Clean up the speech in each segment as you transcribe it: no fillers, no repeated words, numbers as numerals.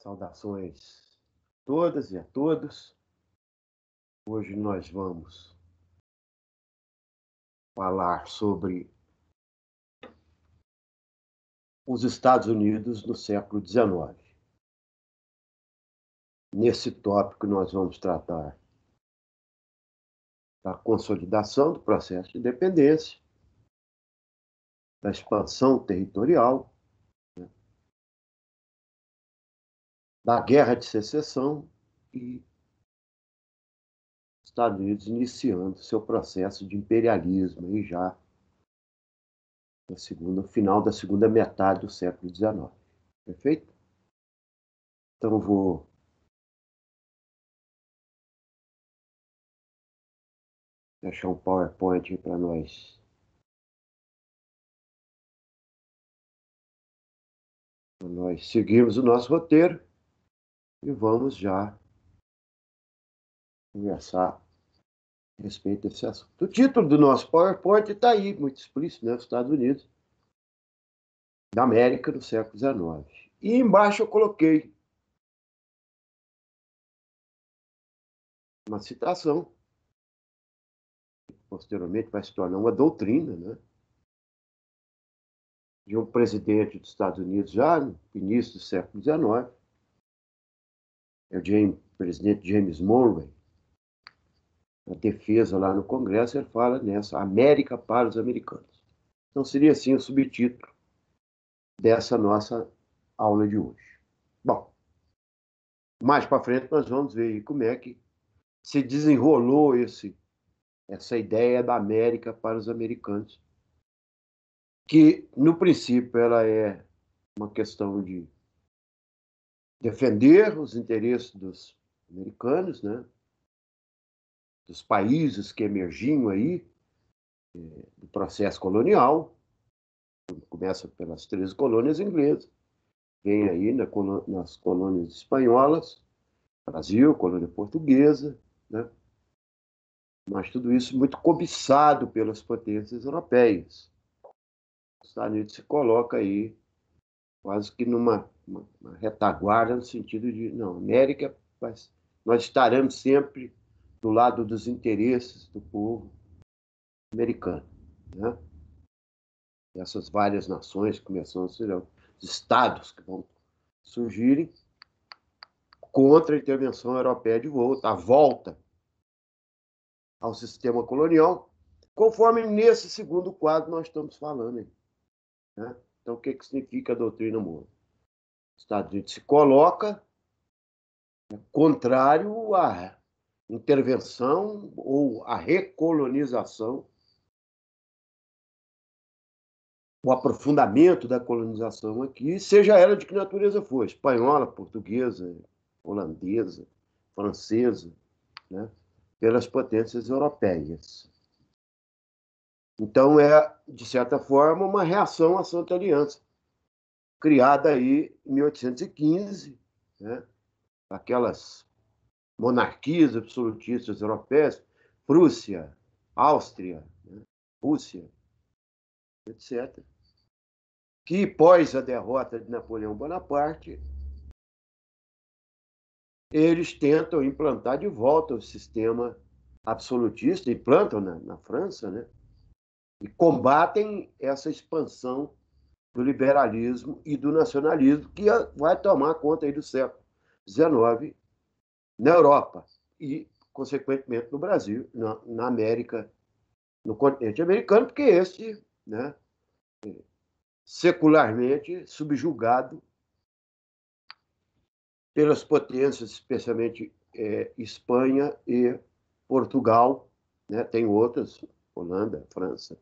Saudações a todas e a todos. Hoje nós vamos falar sobre os Estados Unidos no século XIX. Nesse tópico, nós vamos tratar da consolidação do processo de independência, da expansão territorial, da Guerra de Secessão e Estados Unidos iniciando seu processo de imperialismo aí já no final da segunda metade do século XIX. Perfeito? Então, vou deixar um PowerPoint para nós seguirmos o nosso roteiro e vamos já conversar a respeito desse assunto. O título do nosso PowerPoint está aí, muito explícito, né? Os Estados Unidos da América no século XIX. E embaixo eu coloquei uma citação, que posteriormente vai se tornar uma doutrina, né? De um presidente dos Estados Unidos já no início do século XIX, é o presidente James Monroe. A defesa lá no Congresso, ele fala nessa América para os americanos. Então seria assim o subtítulo dessa nossa aula de hoje. Bom, mais para frente nós vamos ver como é que se desenrolou essa ideia da América para os americanos, que no princípio ela é uma questão de defender os interesses dos americanos, né? Dos países que emergiam aí do processo colonial, começa pelas 13 colônias inglesas, vem aí nas colônias espanholas, Brasil, colônia portuguesa, né? Mas tudo isso muito cobiçado pelas potências europeias. Os Estados Unidos se coloca aí quase que numa retaguarda no sentido de, não, América, nós estaremos sempre do lado dos interesses do povo americano, né? Essas várias nações começam a ser os estados que vão surgirem contra a intervenção europeia de volta, a volta ao sistema colonial, conforme nesse segundo quadro nós estamos falando aí, né? Então, o que significa a doutrina Monroe? Os Estados Unidos se coloca contrário à intervenção ou à recolonização, o aprofundamento da colonização aqui, seja ela de que natureza for, espanhola, portuguesa, holandesa, francesa, né? Pelas potências europeias. Então, é, de certa forma, uma reação à Santa Aliança, criada aí em 1815, né? Aquelas monarquias absolutistas europeias, Prússia, Áustria, né? Rússia, etc., que, pós a derrota de Napoleão Bonaparte, eles tentam implantar de volta o sistema absolutista, implantam na França, né? E combatem essa expansão do liberalismo e do nacionalismo que vai tomar conta aí do século XIX na Europa e, consequentemente, no Brasil, na América, no continente americano, porque este, né, secularmente subjugado pelas potências, especialmente Espanha e Portugal, né, tem outras, Holanda, França,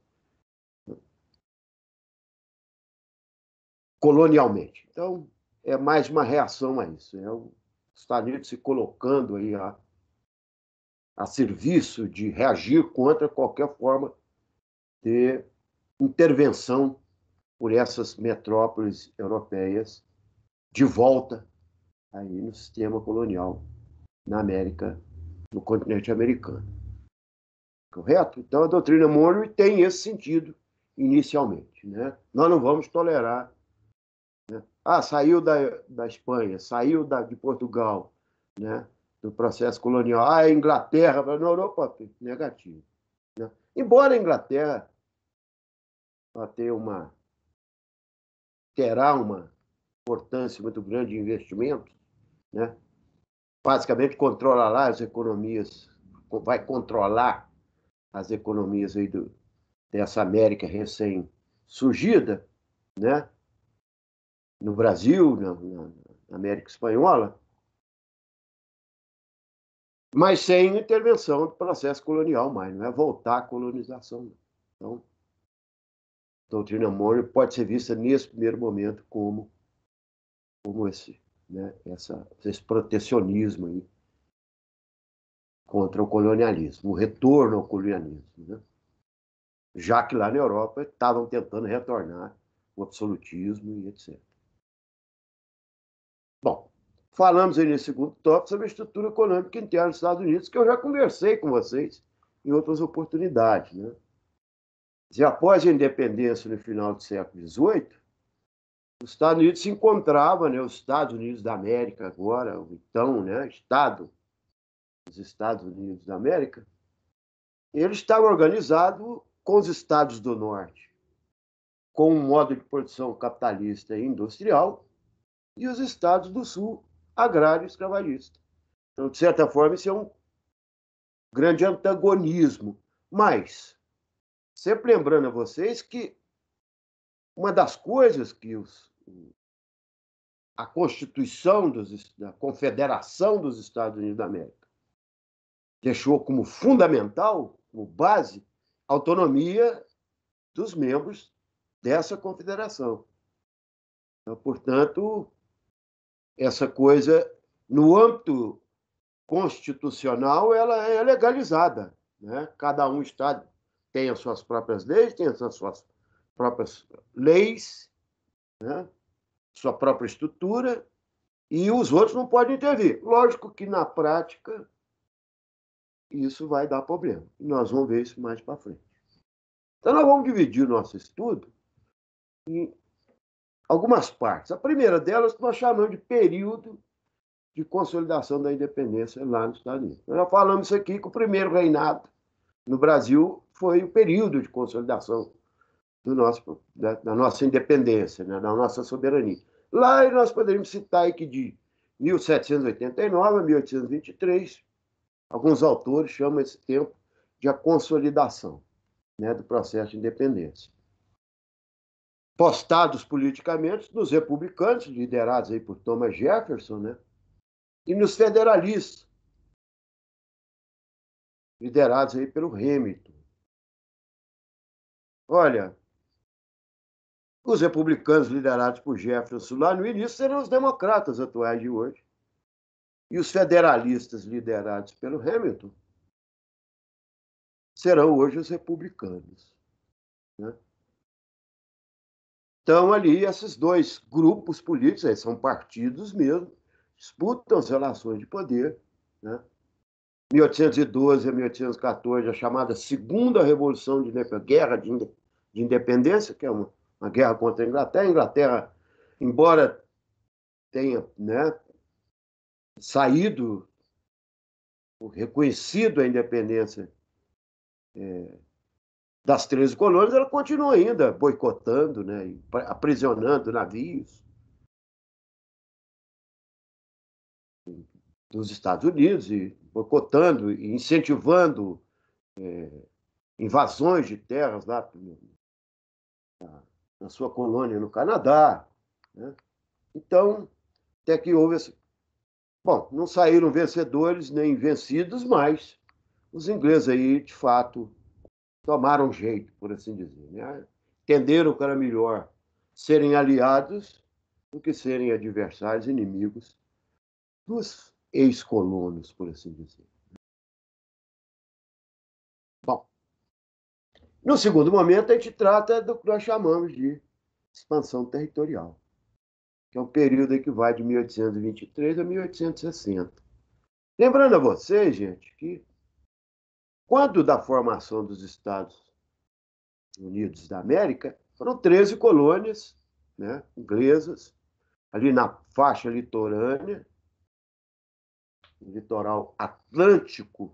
colonialmente. Então, é mais uma reação a isso. É os Estados Unidos se colocando aí a serviço de reagir contra qualquer forma de intervenção por essas metrópoles europeias de volta aí no sistema colonial na América, no continente americano. Correto? Então, a doutrina Monroe tem esse sentido inicialmente, né? Nós não vamos tolerar né? Saiu da Espanha, saiu de Portugal, né? Do processo colonial. A Inglaterra, na Europa, negativo. Né? Embora a Inglaterra terá uma importância muito grande de investimento, né? Basicamente controla lá as economias, vai controlar as economias aí dessa América recém-surgida, né? No Brasil, na América Espanhola, mas sem intervenção do processo colonial mais, não é voltar à colonização. Então, a doutrina Monroe pode ser vista nesse primeiro momento como né, esse protecionismo aí contra o colonialismo, o retorno ao colonialismo, né? Já que lá na Europa estavam tentando retornar o absolutismo e etc. Bom, falamos aí nesse segundo tópico sobre a estrutura econômica interna dos Estados Unidos, que eu já conversei com vocês em outras oportunidades, né? E após a independência no final do século XVIII, os Estados Unidos se encontravam, né, os Estados Unidos da América agora, então, né, Estado dos Estados Unidos da América, ele estava organizado com os estados do norte, com um modo de produção capitalista e industrial, e os estados do sul, agrário e escravagista. Então, de certa forma, isso é um grande antagonismo. Mas, sempre lembrando a vocês que uma das coisas que a Constituição da Confederação dos Estados Unidos da América deixou como fundamental, como base, a autonomia dos membros dessa confederação. Então, portanto, essa coisa, no âmbito constitucional, ela é legalizada, né? Cada um estado tem as suas próprias leis, tem as suas próprias leis, né? Sua própria estrutura, e os outros não podem intervir. Lógico que, na prática, isso vai dar problema. E nós vamos ver isso mais para frente. Então, nós vamos dividir o nosso estudo em algumas partes. A primeira delas nós chamamos de período de consolidação da independência lá nos Estados Unidos. Nós já falamos isso aqui, que o primeiro reinado no Brasil foi o período de consolidação da nossa independência, né, da nossa soberania. Lá nós poderíamos citar aí que de 1789 a 1823, alguns autores chamam esse tempo de a consolidação, né, do processo de independência. Postados politicamente nos republicanos, liderados aí por Thomas Jefferson, né, e nos federalistas, liderados aí pelo Hamilton. Olha, os republicanos liderados por Jefferson lá no início serão os democratas atuais de hoje. E os federalistas liderados pelo Hamilton serão hoje os republicanos, né? Então, ali, esses dois grupos políticos, são partidos mesmo, disputam as relações de poder, né? 1812 a 1814, a chamada Segunda Revolução de Guerra de Independência, que é uma guerra contra a Inglaterra. A Inglaterra, embora tenha, né, saído, reconhecido a independência das 13 colônias, ela continua ainda boicotando, né, aprisionando navios dos Estados Unidos e boicotando e incentivando invasões de terras lá na sua colônia no Canadá, né? Então, até que houve esse... Bom, não saíram vencedores nem vencidos, mas os ingleses aí, de fato, tomaram jeito, por assim dizer, né? Entenderam que era melhor serem aliados do que serem adversários, inimigos dos ex-colonos, por assim dizer. Bom, no segundo momento, a gente trata do que nós chamamos de expansão territorial, que é um período que vai de 1823 a 1860. Lembrando a vocês, gente, que quando da formação dos Estados Unidos da América, foram 13 colônias, né, inglesas, ali na faixa litorânea, no litoral atlântico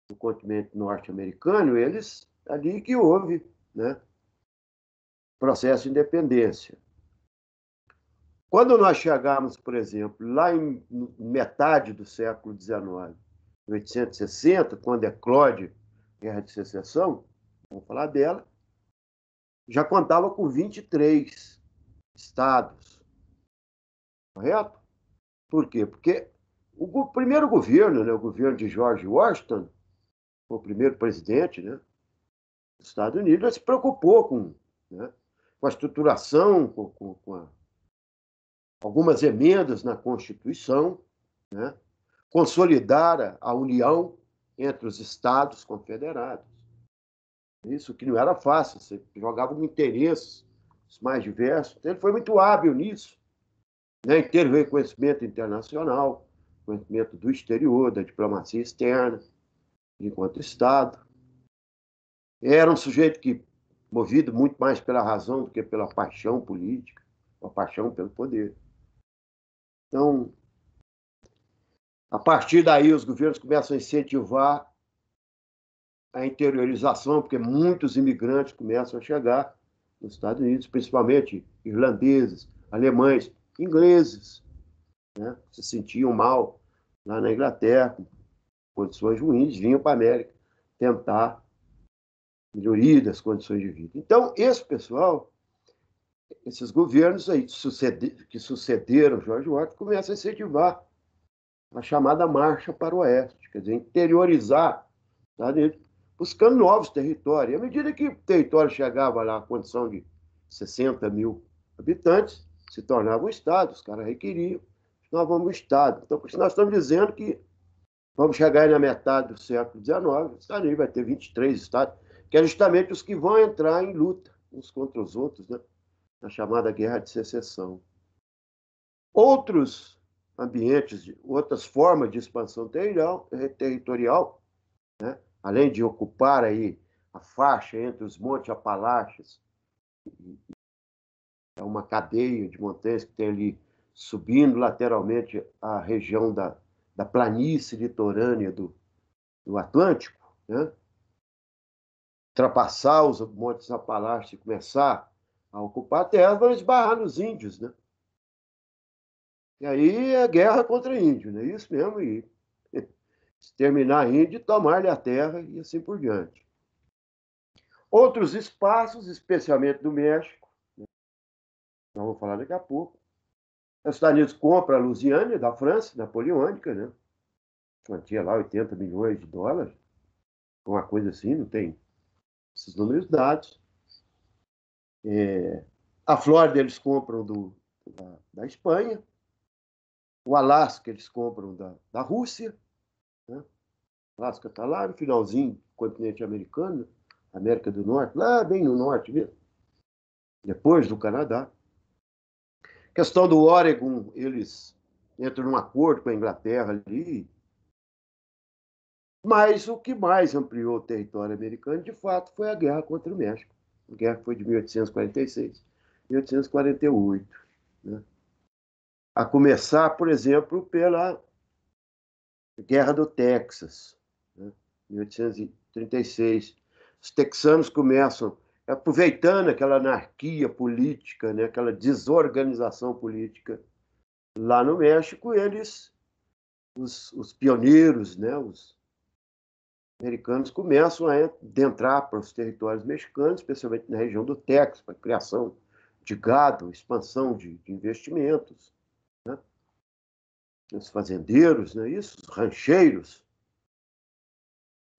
do continente norte-americano, eles ali que houve, né, processo de independência. Quando nós chegamos, por exemplo, lá em metade do século XIX, 1860, quando eclode a Guerra de Secessão, vamos falar dela, já contava com 23 estados, correto? Por quê? Porque o primeiro governo, né, o governo de George Washington, o primeiro presidente, né, dos Estados Unidos, ele se preocupou com, né, com a estruturação, com algumas emendas na Constituição, né, consolidar a união entre os estados confederados. Isso que não era fácil, você jogava com interesses mais diversos. Então, ele foi muito hábil nisso, né, em ter reconhecimento internacional, conhecimento do exterior, da diplomacia externa, enquanto Estado. Era um sujeito que, movido muito mais pela razão do que pela paixão política, a paixão pelo poder. Então, a partir daí, os governos começam a incentivar a interiorização, porque muitos imigrantes começam a chegar nos Estados Unidos, principalmente irlandeses, alemães, ingleses, né? Se sentiam mal lá na Inglaterra, com condições ruins, vinham para a América tentar melhoria das condições de vida. Então, esse pessoal, esses governos aí que sucederam George Washington, começam a incentivar a chamada marcha para o oeste, quer dizer, interiorizar, tá, buscando novos territórios. À medida que o território chegava lá à condição de 60 mil habitantes, se tornava um Estado, os caras requeriam, nós vamos um Estado. Então, por isso nós estamos dizendo que vamos chegar aí na metade do século XIX, os Estados Unidos vai ter 23 Estados, que é justamente os que vão entrar em luta uns contra os outros, né, na chamada Guerra de Secessão. Outros ambientes, outras formas de expansão territorial, né, além de ocupar aí a faixa entre os Montes Apalaches, é uma cadeia de montanhas que tem ali subindo lateralmente a região da planície litorânea do Atlântico, né? Ultrapassar os Montes Apalaches e começar a ocupar a terra, vão esbarrar nos índios, né? E aí é guerra contra índio, né? Isso mesmo, e exterminar índio, tomar-lhe a terra e assim por diante. Outros espaços, especialmente do México, né? Nós vamos falar daqui a pouco. Os Estados Unidos compram a Louisiana da França, napoleônica, né? Quantia lá 80 milhões de dólares, uma coisa assim, não tem esses números dados. A Flórida eles compram da Espanha, o Alasca eles compram da Rússia, né? O Alasca está lá no finalzinho do continente americano, América do Norte, lá bem no norte mesmo, depois do Canadá. A questão do Oregon, eles entram num acordo com a Inglaterra ali, mas o que mais ampliou o território americano, de fato, foi a guerra contra o México. A guerra foi de 1846 a 1848. Né? A começar, por exemplo, pela Guerra do Texas, né? 1836. Os texanos começam, aproveitando aquela anarquia política, né? Aquela desorganização política lá no México, eles, os pioneiros, né? Os americanos começam a adentrar para os territórios mexicanos, especialmente na região do Texas, para a criação de gado, expansão de investimentos, né? Os fazendeiros, né? Isso, os rancheiros.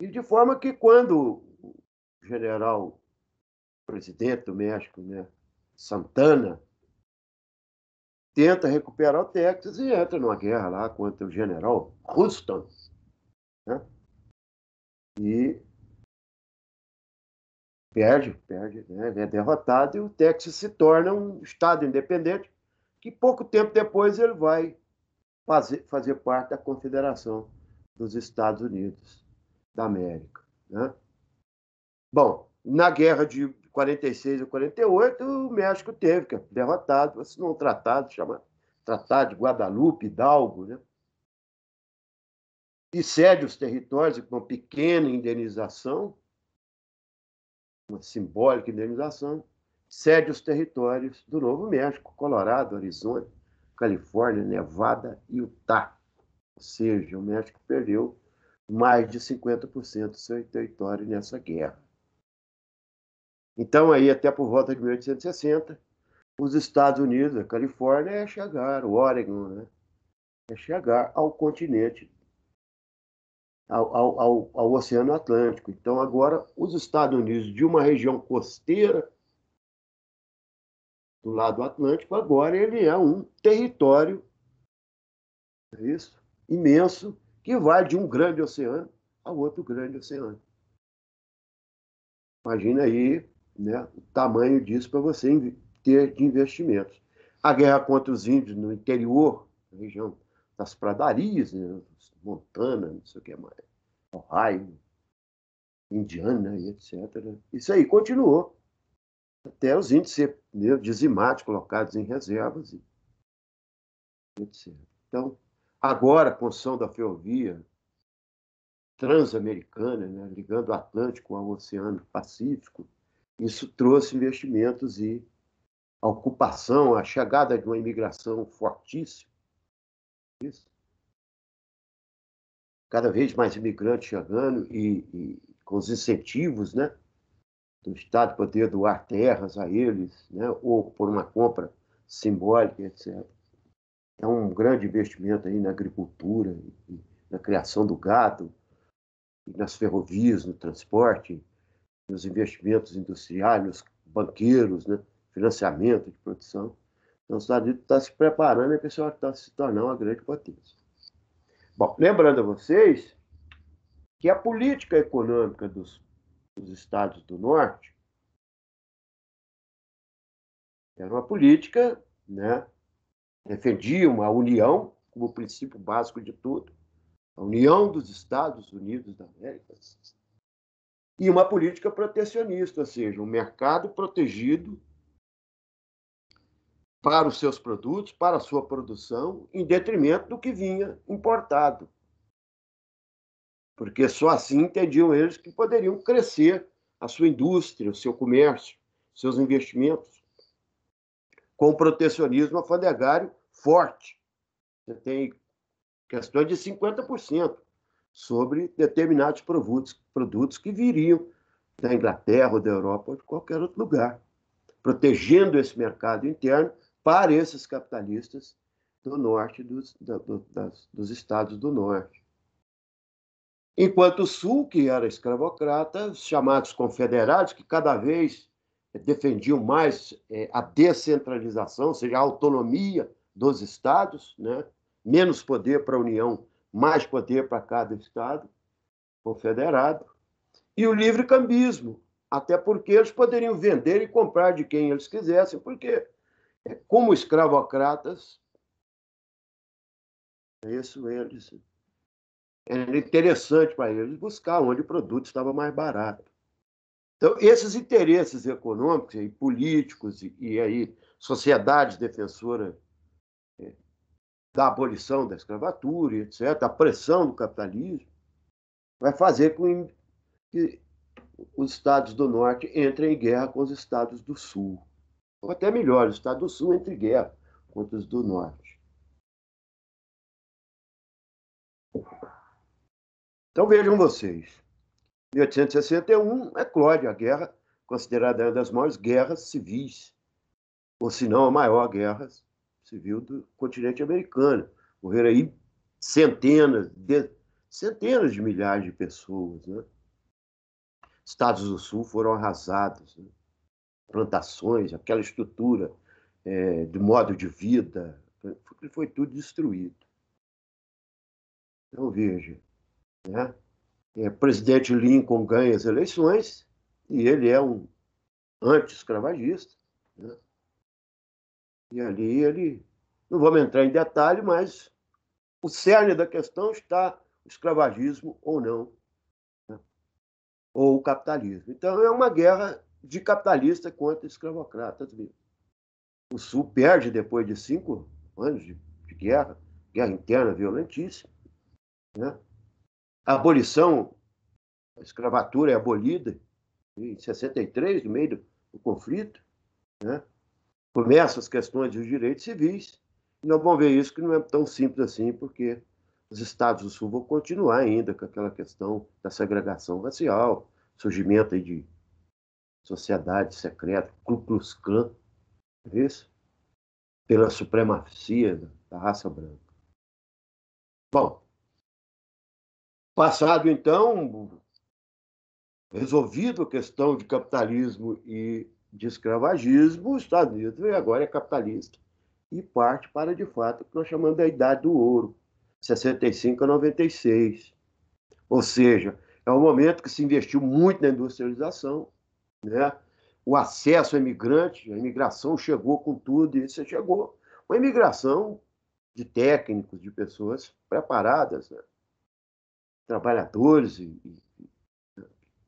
E de forma que quando o general presidente do México, né, Santana, tenta recuperar o Texas e entra numa guerra lá contra o general Houston, né? E perde, né? Ele é derrotado e o Texas se torna um estado independente que pouco tempo depois ele vai fazer parte da Confederação dos Estados Unidos da América, né? Bom, na guerra 46 a 48, o México teve que derrotado, assinou um tratado chamado Tratado de Guadalupe Hidalgo, né? E cede os territórios com uma pequena indenização, uma simbólica indenização, cede os territórios do Novo México, Colorado, Arizona, Califórnia, Nevada e Utah. Ou seja, o México perdeu mais de 50% do seu território nessa guerra. Então, aí, até por volta de 1860, os Estados Unidos, a Califórnia, chegaram, o Oregon, né? Chegar ao continente, ao Oceano Atlântico. Então, agora, os Estados Unidos, de uma região costeira do lado Atlântico, agora ele é um território, é isso, imenso, que vai de um grande oceano ao outro grande oceano. Imagina aí, né, o tamanho disso para você ter de investimentos. A guerra contra os índios no interior, na região das pradarias, né, Montana, não sei o que mais, Ohio, Indiana e etc. Isso aí continuou até os índios ser dizimados, colocados em reservas, etc. Então, agora a construção da ferrovia transamericana, né, ligando o Atlântico ao Oceano Pacífico, isso trouxe investimentos e a ocupação, a chegada de uma imigração fortíssima. Isso. Cada vez mais imigrantes chegando e com os incentivos, né, do Estado poder doar terras a eles, né, ou por uma compra simbólica, etc. É um grande investimento aí na agricultura, na criação do gado, nas ferrovias, no transporte, nos investimentos industriais, nos banqueiros, né, financiamento de produção. Então, os Estados Unidos está se preparando para se tornar uma grande potência. Bom, lembrando a vocês que a política econômica dos Estados do Norte era uma política, né, defendia uma união como princípio básico de tudo, a união dos Estados Unidos da América, e uma política protecionista, ou seja, um mercado protegido para os seus produtos, para a sua produção, em detrimento do que vinha importado. Porque só assim entendiam eles que poderiam crescer a sua indústria, o seu comércio, seus investimentos, com o protecionismo alfandegário forte. Você tem questões de 50% sobre determinados produtos que viriam da Inglaterra ou da Europa ou de qualquer outro lugar, protegendo esse mercado interno para esses capitalistas do norte, dos estados do norte. Enquanto o Sul, que era escravocrata, os chamados confederados, que cada vez defendiam mais a descentralização, ou seja, a autonomia dos estados, né? Menos poder para a União, mais poder para cada estado confederado, e o livre cambismo, até porque eles poderiam vender e comprar de quem eles quisessem, porque, como escravocratas, isso eles era interessante para eles buscar onde o produto estava mais barato. Então, esses interesses econômicos e políticos e aí sociedades defensoras da abolição da escravatura, etc., a pressão do capitalismo, vai fazer com que os estados do norte entrem em guerra com os estados do sul. Ou até melhor, os estados do sul entrem em guerra contra os do norte. Então vejam vocês, 1861 eclode a guerra, considerada uma das maiores guerras civis, ou se não a maior guerra civil do continente americano. Morreram aí centenas de milhares de pessoas, né? Estados do Sul foram arrasados, né? Plantações, aquela estrutura de modo de vida, foi tudo destruído. Então, veja, né? Presidente Lincoln ganha as eleições e ele é um anti-escravagista, né? E ali ele, não vamos entrar em detalhe, mas o cerne da questão está o escravagismo ou não, né? Ou o capitalismo. Então é uma guerra de capitalista contra escravocratas mesmo. O Sul perde depois de 5 anos de guerra, guerra interna violentíssima, né? A abolição, a escravatura é abolida em 63, no meio do conflito, né? Começam as questões dos direitos civis, e nós vamos ver isso que não é tão simples assim, porque os estados do Sul vão continuar ainda com aquela questão da segregação racial, surgimento aí de sociedade secreta, Ku Klux Klan, isso? Pela supremacia da raça branca. Bom, passado então, resolvido a questão de capitalismo e de escravagismo, os Estados Unidos agora é capitalista e parte para, de fato, o que nós chamamos da Idade do Ouro, 65 a 96. Ou seja, é um momento que se investiu muito na industrialização, né? O acesso ao imigrante, a imigração chegou com tudo, e isso chegou. Uma imigração de técnicos, de pessoas preparadas, né? Trabalhadores, e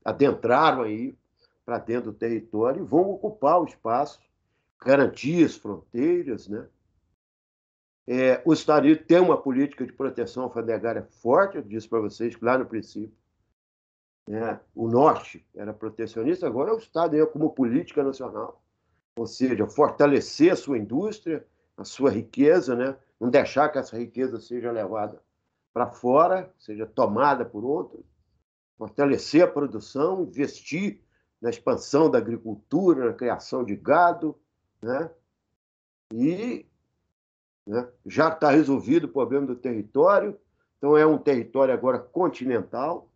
adentraram aí para dentro do território e vão ocupar o espaço, garantir as fronteiras, né? Os Estados Unidos têm uma política de proteção alfandegária forte, eu disse para vocês lá no princípio, né? O Norte era protecionista, agora é o Estado como política nacional, ou seja, fortalecer a sua indústria, a sua riqueza, né? Não deixar que essa riqueza seja levada para fora, seja tomada por outros, fortalecer a produção, investir na expansão da agricultura, na criação de gado, né? E, né, já está resolvido o problema do território, então é um território agora continental,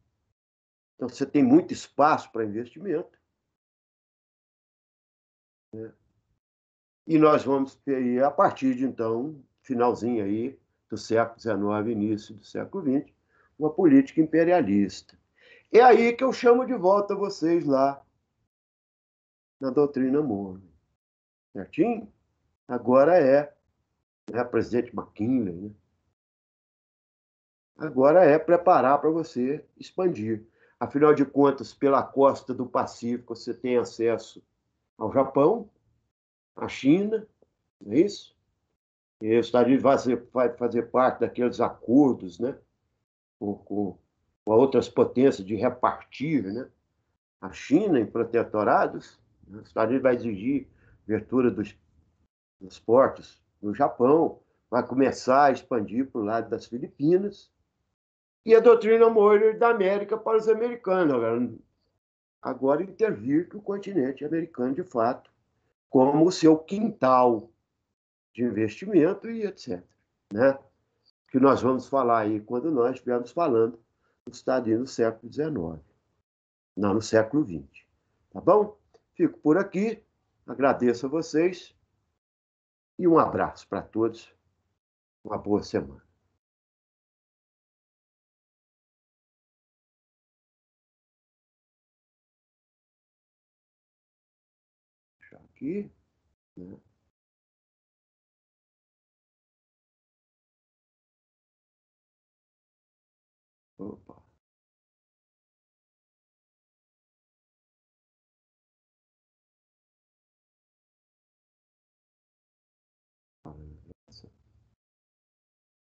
então você tem muito espaço para investimento, né? E nós vamos ter, a partir de então, finalzinho aí do século XIX, início do século XX, uma política imperialista. É aí que eu chamo de volta vocês lá na doutrina Monroe, certinho? Agora né, presidente McKinley, né? Agora é preparar para você expandir. Afinal de contas, pela costa do Pacífico, você tem acesso ao Japão, à China, não é isso? E os Estados Unidos vai fazer parte daqueles acordos, né, com outras potências de repartir, né, a China em protetorados. Né? Os Estados Unidos vai exigir abertura dos portos no Japão, vai começar a expandir para o lado das Filipinas. E a doutrina Monroe da América para os americanos. Agora intervir que o continente americano, de fato, como o seu quintal de investimento e etc. Né? Que nós vamos falar aí quando nós estivermos falando dos Estados Unidos no século XIX, não no século XX. Tá bom? Fico por aqui, agradeço a vocês e um abraço para todos. Uma boa semana. Aqui, né? Opa. Falando.